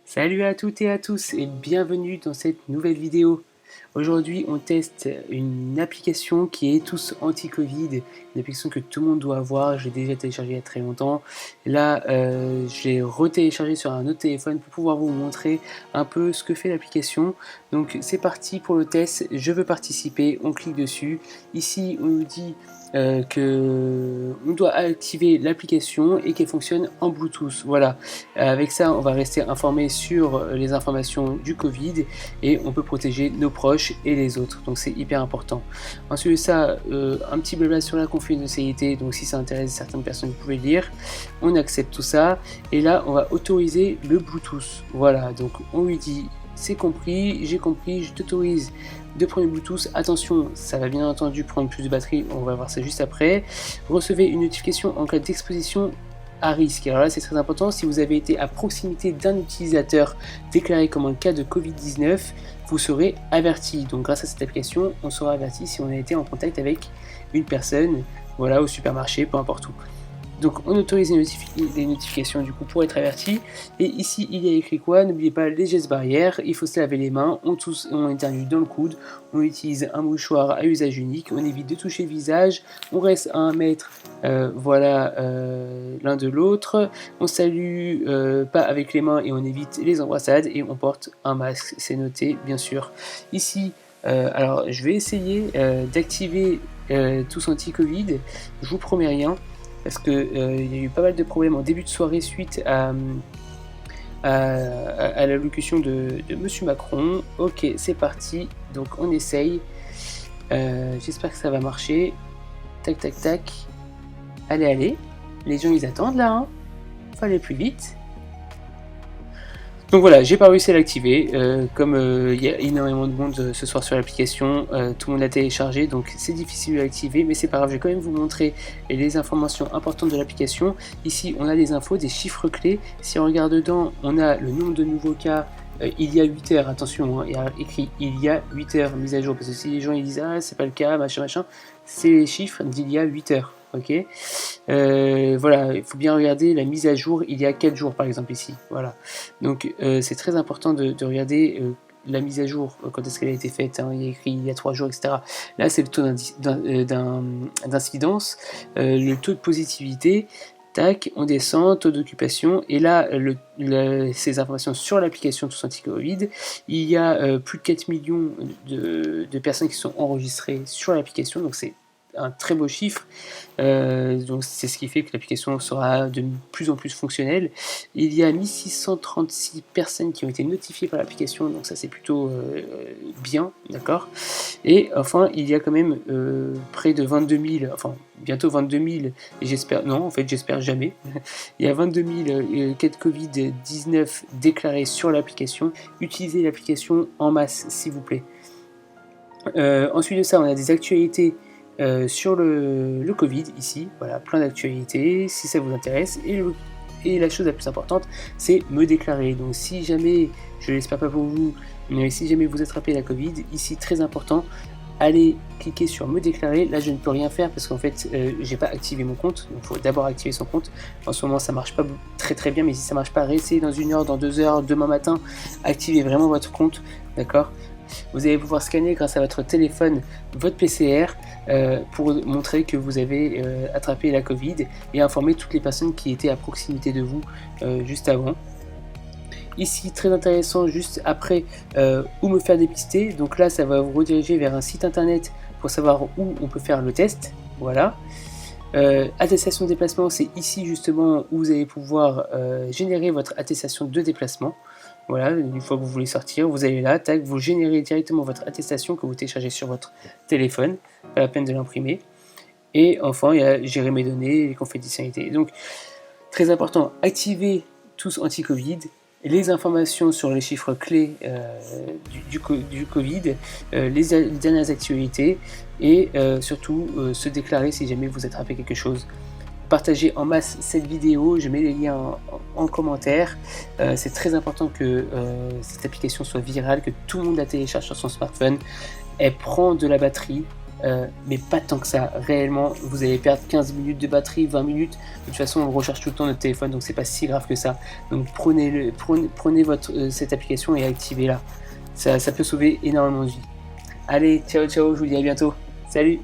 Salut à toutes et à tous et bienvenue dans cette nouvelle vidéo. Aujourd'hui on teste une application qui est tous anti-Covid, une application que tout le monde doit avoir, j'ai déjà téléchargé il y a très longtemps. Là j'ai retéléchargé sur un autre téléphone pour pouvoir vous montrer un peu ce que fait l'application. Donc c'est parti pour le test, je veux participer, on clique dessus. Ici on nous dit qu'on doit activer l'application et qu'elle fonctionne en Bluetooth. Voilà, avec ça on va rester informé sur les informations du Covid et on peut protéger nos proches et les autres, donc c'est hyper important. Ensuite de ça, un petit blabla sur la confidentialité, donc si ça intéresse certaines personnes vous pouvez le lire. On accepte tout ça et là on va autoriser le Bluetooth. Voilà, donc on lui dit c'est compris, j'ai compris, je t'autorise de prendre le Bluetooth. Attention, ça va bien entendu prendre plus de batterie, on va voir ça juste après. Recevez une notification en cas d'exposition à risque. Alors là c'est très important, si vous avez été à proximité d'un utilisateur déclaré comme un cas de Covid-19, vous serez averti. Donc grâce à cette application, on sera averti si on a été en contact avec une personne, voilà, au supermarché, peu importe où. Donc on autorise les notifications du coup pour être averti. Et ici il y a écrit quoi? N'oubliez pas les gestes barrières, il faut se laver les mains, on éternue dans le coude, on utilise un mouchoir à usage unique, on évite de toucher le visage, on reste à 1 mètre l'un de l'autre, on salue pas avec les mains et on évite les embrassades et on porte un masque, c'est noté bien sûr. Ici alors je vais essayer d'activer tous anti-Covid, je vous promets rien, parce qu'il y a eu pas mal de problèmes en début de soirée suite à l'allocution de Monsieur Macron. Ok, c'est parti, donc on essaye. J'espère que ça va marcher. Tac, tac, tac. Allez, allez. Les gens, ils attendent là, hein. Faut aller plus vite. Donc voilà, j'ai pas réussi à l'activer, comme il y a énormément de monde ce soir sur l'application, tout le monde l'a téléchargé, donc c'est difficile de l'activer, mais c'est pas grave, je vais quand même vous montrer les informations importantes de l'application. Ici on a des infos, des chiffres clés, si on regarde dedans, on a le nombre de nouveaux cas, il y a 8 heures, attention, hein, il y a écrit il y a 8 heures mise à jour, parce que si les gens ils disent ah c'est pas le cas, machin machin, c'est les chiffres d'il y a 8 heures. Ok, voilà, il faut bien regarder la mise à jour il y a 4 jours par exemple ici, voilà, donc c'est très important de regarder la mise à jour, quand est-ce qu'elle a été faite, hein, il y a écrit il y a 3 jours, etc. Là c'est le taux d'incidence, le taux de positivité, tac, on descend, taux d'occupation, et là ces informations sur l'application Tous Anti-Covid, il y a plus de 4 millions de personnes qui sont enregistrées sur l'application, donc c'est un très beau chiffre, donc c'est ce qui fait que l'application sera de plus en plus fonctionnelle. Il y a 1636 personnes qui ont été notifiées par l'application, donc ça c'est plutôt bien, d'accord. Et enfin il y a quand même près de 22 000, enfin bientôt 22 000, et j'espère, non en fait j'espère jamais, il y a 22 000 cas de Covid-19 déclarés sur l'application. Utilisez l'application en masse s'il vous plaît. Ensuite de ça on a des actualités sur le Covid ici, voilà, plein d'actualités si ça vous intéresse, et la chose la plus importante c'est me déclarer. Donc si jamais, je l'espère pas pour vous, mais si jamais vous attrapez la Covid, ici très important, allez cliquer sur me déclarer. Là je ne peux rien faire parce qu'en fait j'ai pas activé mon compte, donc il faut d'abord activer son compte. En ce moment ça marche pas très bien, mais si ça marche pas, restez dans 1 heure, dans 2 heures, demain matin, activez vraiment votre compte, d'accord. Vous allez pouvoir scanner grâce à votre téléphone votre PCR pour montrer que vous avez attrapé la Covid et informer toutes les personnes qui étaient à proximité de vous juste avant. Ici, très intéressant, juste après, où me faire dépister. Donc là, ça va vous rediriger vers un site internet pour savoir où on peut faire le test. Voilà. Attestation de déplacement, c'est ici justement où vous allez pouvoir générer votre attestation de déplacement. Voilà, une fois que vous voulez sortir, vous allez là, tac, vous générez directement votre attestation que vous téléchargez sur votre téléphone, pas la peine de l'imprimer. Et enfin, il y a gérer mes données, les confidentialités. Donc, très important, activez Tous Anti-Covid, les informations sur les chiffres clés du Covid, les dernières actualités, et surtout se déclarer si jamais vous attrapez quelque chose. Partagez en masse cette vidéo, je mets les liens en commentaire. C'est très important que cette application soit virale, que tout le monde la télécharge sur son smartphone. Elle prend de la batterie, mais pas tant que ça. Réellement, vous allez perdre 15 minutes de batterie, 20 minutes. De toute façon, on recharge tout le temps notre téléphone, donc c'est pas si grave que ça. Donc prenez cette application et activez-la. Ça peut sauver énormément de vies. Allez, ciao ciao, je vous dis à bientôt. Salut!